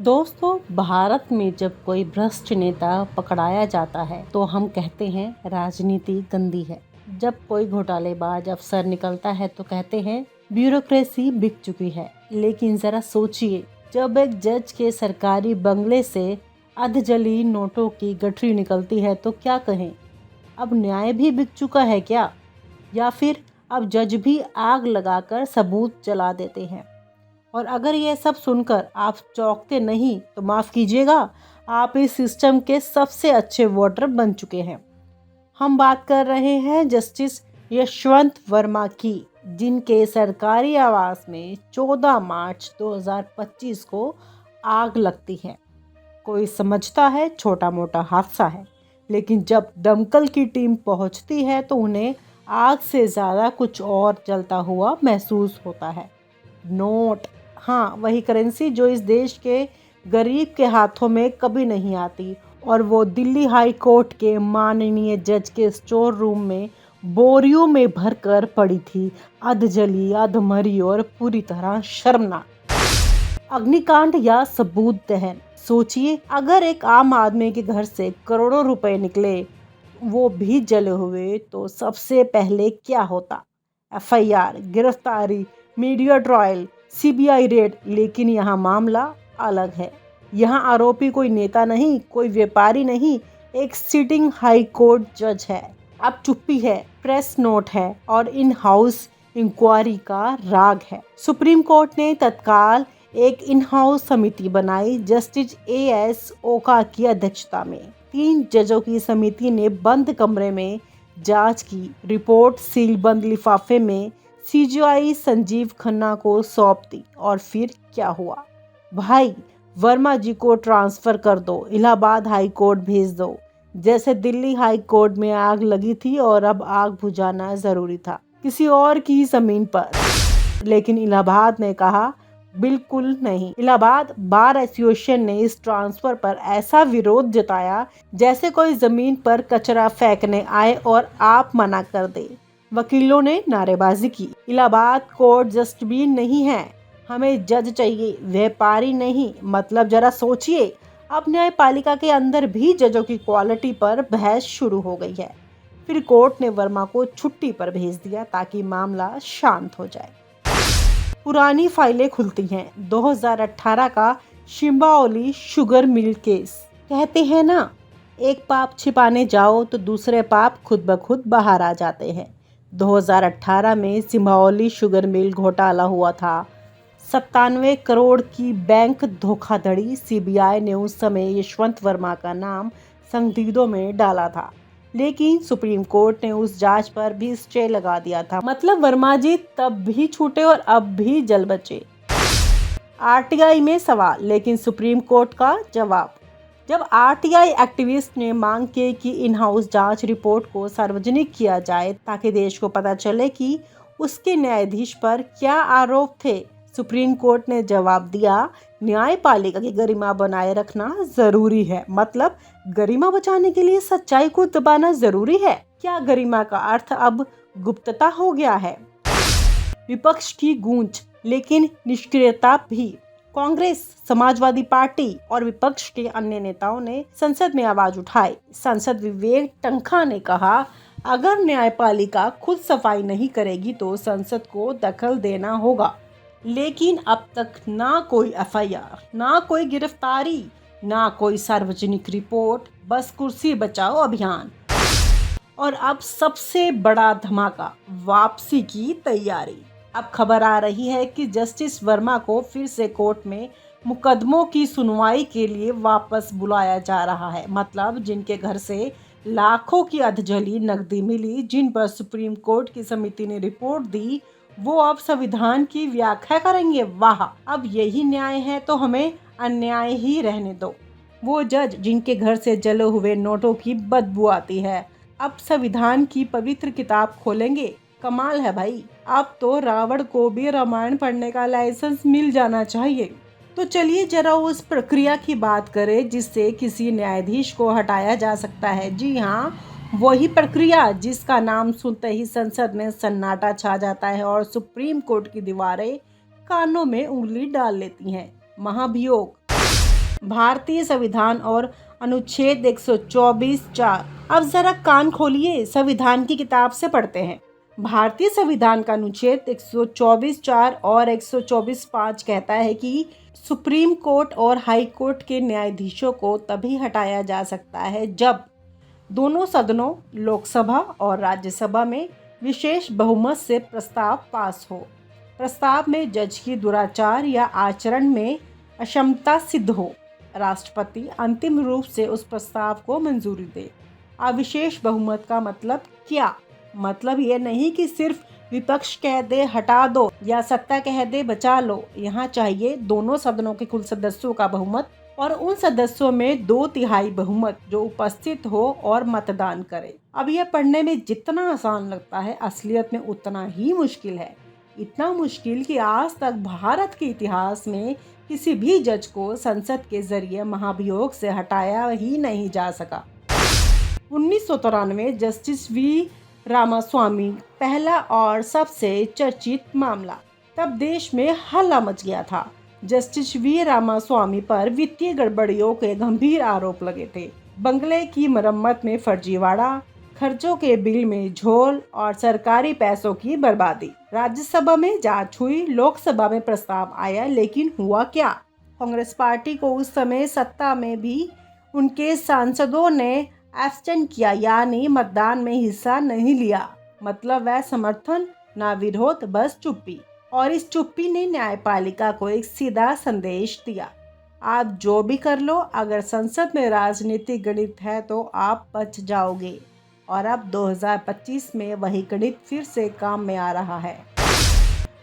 दोस्तों, भारत में जब कोई भ्रष्ट नेता पकड़ाया जाता है तो हम कहते हैं राजनीति गंदी है। जब कोई घोटालेबाज अफसर निकलता है तो कहते हैं ब्यूरोक्रेसी बिक चुकी है। लेकिन जरा सोचिए, जब एक जज के सरकारी बंगले से अधजली नोटों की गठरी निकलती है तो क्या कहें? अब न्याय भी बिक चुका है क्या? या फिर अब जज भी आग लगाकर सबूत जला देते हैं? और अगर ये सब सुनकर आप चौंकते नहीं तो माफ़ कीजिएगा, आप इस सिस्टम के सबसे अच्छे वोटर बन चुके हैं। हम बात कर रहे हैं जस्टिस यशवंत वर्मा की, जिनके सरकारी आवास में 14 मार्च 2025 को आग लगती है। कोई समझता है छोटा मोटा हादसा है, लेकिन जब दमकल की टीम पहुंचती है तो उन्हें आग से ज़्यादा कुछ और जलता हुआ महसूस होता है। नोट, हाँ, वही करेंसी जो इस देश के गरीब के हाथों में कभी नहीं आती, और वो दिल्ली हाई कोर्ट के माननीय जज के स्टोर रूम में बोरियों में भरकर पड़ी थी, अधजली, अधमरी और पूरी तरह शर्मनाक। अग्निकांड या सबूत दहन। सोचिए, अगर एक आम आदमी के घर से करोड़ों रुपए निकले, वो भी जले हुए, तो सबसे पहले क्या होता? एफआईआर, गिरफ्तारी, मीडिया ट्रायल, सीबीआई रेड। लेकिन यहाँ मामला अलग है। यहाँ आरोपी कोई नेता नहीं, कोई व्यापारी नहीं, एक सिटिंग हाई कोर्ट जज है। अब चुप्पी है, प्रेस नोट है और इन हाउस इंक्वायरी का राग है। सुप्रीम कोर्ट ने तत्काल एक इन हाउस समिति बनाई, जस्टिस एएस ओका की अध्यक्षता में। 3 जजों की समिति ने बंद कमरे में जांच की। रिपोर्ट सीलबंद लिफाफे में सीजीआई संजीव खन्ना को सौंप दी। और फिर क्या हुआ? भाई, वर्मा जी को ट्रांसफर कर दो, इलाहाबाद हाई कोर्ट भेज दो। जैसे दिल्ली हाई कोर्ट में आग लगी थी और अब आग बुझाना जरूरी था किसी और की जमीन पर। लेकिन इलाहाबाद ने कहा बिल्कुल नहीं। इलाहाबाद बार एसोसिएशन ने इस ट्रांसफर पर ऐसा विरोध जताया जैसे कोई जमीन पर कचरा फेंकने आए और आप मना कर दे। वकीलों ने नारेबाजी की। इलाहाबाद कोर्ट डस्टबिन नहीं है, हमें जज चाहिए, व्यापारी नहीं। मतलब जरा सोचिए, अब न्यायपालिका के अंदर भी जजों की क्वालिटी पर बहस शुरू हो गई है। फिर कोर्ट ने वर्मा को छुट्टी पर भेज दिया ताकि मामला शांत हो जाए। पुरानी फाइलें खुलती हैं। 2018 का शिम्बाओली शुगर मिल केस। कहते हैं ना, एक पाप छिपाने जाओ तो दूसरे पाप खुद ब खुद बाहर आ जाते हैं। 2018 में सिम्बाओली शुगर मिल घोटाला हुआ था। 97 करोड़ की बैंक धोखाधड़ी। सीबीआई ने उस समय यशवंत वर्मा का नाम संदिग्धों में डाला था, लेकिन सुप्रीम कोर्ट ने उस जांच पर भी स्टे लगा दिया था। मतलब वर्मा जी तब भी छूटे और अब भी जल बचे। आरटीआई में सवाल, लेकिन सुप्रीम कोर्ट का जवाब। जब आरटीआई एक्टिविस्ट ने मांग की कि इन हाउस जांच रिपोर्ट को सार्वजनिक किया जाए ताकि देश को पता चले कि उसके न्यायाधीश पर क्या आरोप थे, सुप्रीम कोर्ट ने जवाब दिया, न्यायपालिका की गरिमा बनाए रखना जरूरी है। मतलब गरिमा बचाने के लिए सच्चाई को दबाना जरूरी है क्या? गरिमा का अर्थ अब गुप्तता हो गया है। विपक्ष की गूंज, लेकिन निष्क्रियता भी। कांग्रेस, समाजवादी पार्टी और विपक्ष के अन्य नेताओं ने संसद में आवाज उठाई। सांसद विवेक टंका ने कहा, अगर न्यायपालिका खुद सफाई नहीं करेगी तो संसद को दखल देना होगा। लेकिन अब तक ना कोई एफआईआर, ना कोई गिरफ्तारी, ना कोई सार्वजनिक रिपोर्ट, बस कुर्सी बचाओ अभियान। और अब सबसे बड़ा धमाका, वापसी की तैयारी। अब खबर आ रही है कि जस्टिस वर्मा को फिर से कोर्ट में मुकदमों की सुनवाई के लिए वापस बुलाया जा रहा है। मतलब जिनके घर से लाखों की अधजली नकदी मिली, जिन पर सुप्रीम कोर्ट की समिति ने रिपोर्ट दी, वो अब संविधान की व्याख्या करेंगे। वाह, अब यही न्याय है तो हमें अन्याय ही रहने दो। वो जज जिनके घर से जले हुए नोटों की बदबू आती है, अब संविधान की पवित्र किताब खोलेंगे। कमाल है भाई। अब तो रावण को भी रामायण पढ़ने का लाइसेंस मिल जाना चाहिए। तो चलिए जरा उस प्रक्रिया की बात करें जिससे किसी न्यायाधीश को हटाया जा सकता है। जी हाँ, वही प्रक्रिया जिसका नाम सुनते ही संसद में सन्नाटा छा जाता है और सुप्रीम कोर्ट की दीवारें कानों में उंगली डाल लेती हैं। महाभियोग। भारतीय संविधान और अनुच्छेद 124(4)। अब जरा कान खोलिए, संविधान की किताब से पढ़ते हैं। भारतीय संविधान का अनुच्छेद 124(4) और 124(5) कहता है कि सुप्रीम कोर्ट और हाई कोर्ट के न्यायाधीशों को तभी हटाया जा सकता है जब दोनों सदनों, लोकसभा और राज्यसभा में विशेष बहुमत से प्रस्ताव पास हो। प्रस्ताव में जज की दुराचार या आचरण में अक्षमता सिद्ध हो, राष्ट्रपति अंतिम रूप से उस प्रस्ताव को मंजूरी दे। अब विशेष बहुमत का मतलब क्या? मतलब ये नहीं कि सिर्फ विपक्ष कह दे हटा दो या सत्ता कह दे बचा लो। यहाँ चाहिए दोनों सदनों के कुल सदस्यों का बहुमत और उन सदस्यों में 2/3 बहुमत जो उपस्थित हो और मतदान करे। अब यह पढ़ने में जितना आसान लगता है, असलियत में उतना ही मुश्किल है। इतना मुश्किल कि आज तक भारत के इतिहास में किसी भी जज को संसद के जरिए महाभियोग से हटाया ही नहीं जा सका। 1993 जस्टिस वी रामास्वामी पहला और सबसे चर्चित मामला। तब देश में हल्ला मच गया था। जस्टिस वी रामास्वामी पर वित्तीय गड़बड़ियों के गंभीर आरोप लगे थे। बंगले की मरम्मत में फर्जीवाड़ा, खर्चों के बिल में झोल और सरकारी पैसों की बर्बादी। राज्यसभा में जांच हुई, लोकसभा में प्रस्ताव आया, लेकिन हुआ क्या? कांग्रेस पार्टी को उस समय सत्ता में भी उनके सांसदों ने एब्सटेंड किया, यानी मतदान में हिस्सा नहीं लिया। मतलब वह समर्थन ना विरोध, बस चुप्पी। और इस चुप्पी ने न्यायपालिका को एक सीधा संदेश दिया, आप जो भी कर लो, अगर संसद में राजनीतिक गणित है तो आप बच जाओगे। और अब 2025 में वही गणित फिर से काम में आ रहा है।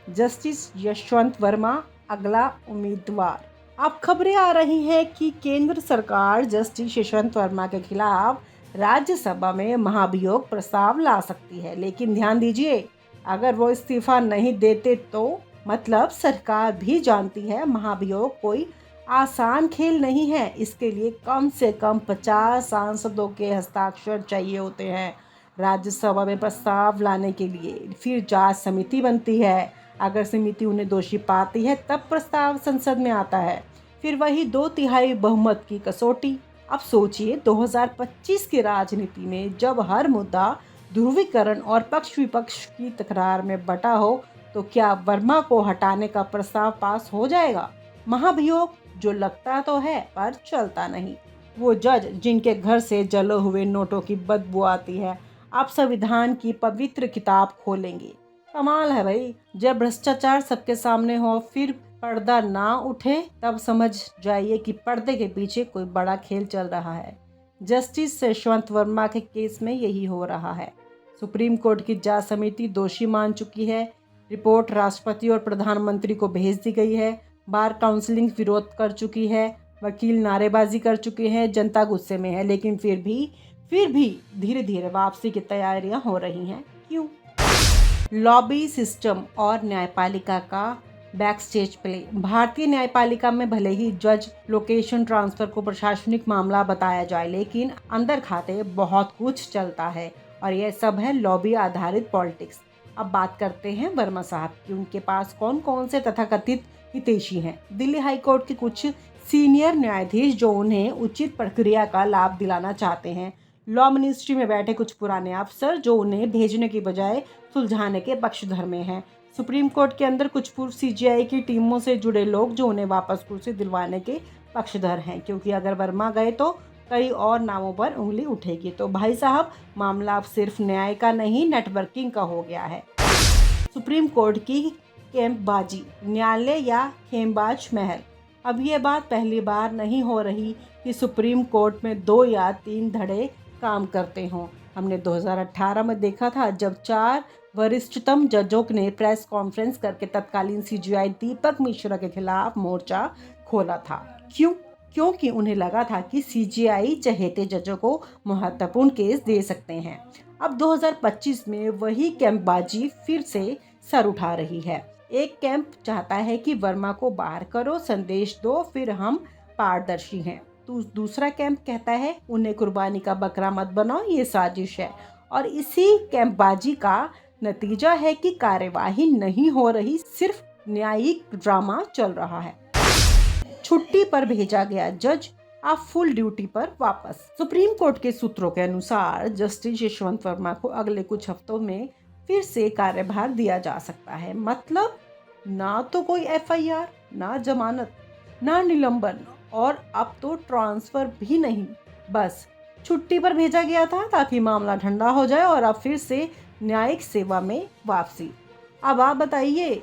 जस्टिस यशवंत वर्मा अगला उम्मीदवार। अब खबरें आ रही हैं कि केंद्र सरकार जस्टिस यशवंत वर्मा के खिलाफ राज्यसभा में महाभियोग प्रस्ताव ला सकती है। लेकिन ध्यान दीजिए, अगर वो इस्तीफा नहीं देते तो मतलब सरकार भी जानती है महाभियोग कोई आसान खेल नहीं है। इसके लिए कम से कम 50 सांसदों के हस्ताक्षर चाहिए होते हैं राज्यसभा में प्रस्ताव लाने के लिए। फिर जांच समिति बनती है, अगर समिति उन्हें दोषी पाती है तब प्रस्ताव संसद में आता है। फिर वही 2/3 बहुमत की कसौटी। अब सोचिए 2025 की राजनीति में जब हर मुद्दा ध्रुवीकरण और पक्ष विपक्ष की तकरार में बटा हो, तो क्या वर्मा को हटाने का प्रस्ताव पास हो जाएगा? महाभियोग जो लगता तो है पर चलता नहीं। वो जज जिनके घर से जले हुए नोटों की बदबू आती है, अब संविधान की पवित्र किताब खोलेंगे। कमाल है भाई, जब भ्रष्टाचार सबके सामने हो फिर पर्दा ना उठे, तब समझ जाइए कि पर्दे के पीछे कोई बड़ा खेल चल रहा है। जस्टिस यशवंत वर्मा के केस में यही हो रहा है। सुप्रीम कोर्ट की जांच समिति दोषी मान चुकी है। रिपोर्ट राष्ट्रपति और प्रधानमंत्री को भेज दी गई है। बार काउंसिलिंग विरोध कर चुकी है, वकील नारेबाजी कर चुके हैं, जनता गुस्से में है। लेकिन फिर भी धीरे धीरे वापसी की तैयारियां हो रही हैं। क्यों? लॉबी सिस्टम और न्यायपालिका का बैकस्टेज प्ले। भारतीय न्यायपालिका में भले ही जज लोकेशन ट्रांसफर को प्रशासनिक मामला बताया जाए, लेकिन अंदर खाते बहुत कुछ चलता है और यह सब है लॉबी आधारित पॉलिटिक्स। अब बात करते हैं वर्मा साहब की। उनके पास कौन कौन से तथाकथित हितैषी हैं। दिल्ली हाई कोर्ट के कुछ सीनियर न्यायाधीश जो उन्हें उचित प्रक्रिया का लाभ दिलाना चाहते हैं। लॉ मिनिस्ट्री में बैठे कुछ पुराने अफसर जो उन्हें भेजने की बजाय सुलझाने के पक्षधर में हैं। सुप्रीम कोर्ट के अंदर कुछ पूर्व सीजीआई की टीमों से जुड़े लोग जो उन्हें वापस कुर्सी दिलवाने के पक्षधर हैं, क्योंकि अगर वर्मा गए तो कई और नामों पर उंगली उठेगी। तो भाई साहब, मामला अब सिर्फ न्याय का नहीं, नेटवर्किंग का हो गया है। सुप्रीम कोर्ट की कैंपबाजी, न्यायालय या खेमबाज महल। अब ये बात पहली बार नहीं हो रही कि सुप्रीम कोर्ट में 2 या 3 धड़े काम करते हों। हमने 2018 में देखा था जब 4 वरिष्ठतम जजों ने प्रेस कॉन्फ्रेंस करके तत्कालीन सीजीआई दीपक मिश्रा के खिलाफ मोर्चा खोला था। क्यों? क्योंकि उन्हें लगा था कि सीजीआई चहेते जजों को महत्वपूर्ण केस दे सकते हैं। अब 2025 में वही कैंपबाजी फिर से सर उठा रही है। एक कैंप चाहता है कि वर्मा को बाहर करो, संदेश दो, फिर हम पारदर्शी हैं। तो दूसरा कैंप कहता है उन्हें कुर्बानी का बकरा मत बनाओ, ये साजिश है। और इसी कैंपबाजी का नतीजा है कि कार्यवाही नहीं हो रही, सिर्फ न्यायिक ड्रामा चल रहा है। छुट्टी पर भेजा गया जज अब फुल ड्यूटी पर वापस। सुप्रीम कोर्ट के सूत्रों के अनुसार जस्टिस यशवंत वर्मा को अगले कुछ हफ्तों में फिर से कार्यभार दिया जा सकता है। मतलब ना तो कोई एफआईआर, ना जमानत, ना निलंबन और अब तो ट्रांसफर भी नहीं। बस छुट्टी पर भेजा गया था ताकि मामला ठंडा हो जाए और अब फिर से न्यायिक सेवा में वापसी। अब आप बताइए,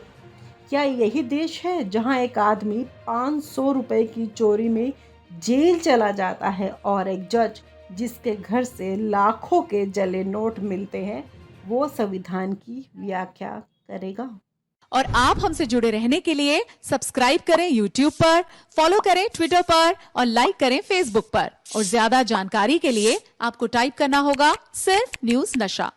क्या यही देश है जहां एक आदमी 500 रुपए की चोरी में जेल चला जाता है और एक जज जिसके घर से लाखों के जले नोट मिलते हैं वो संविधान की व्याख्या करेगा? और आप हमसे जुड़े रहने के लिए सब्सक्राइब करें YouTube पर, फॉलो करें ट्विटर पर और लाइक करें Facebook पर। और ज्यादा जानकारी के लिए आपको टाइप करना होगा सिर्फ न्यूज नशा।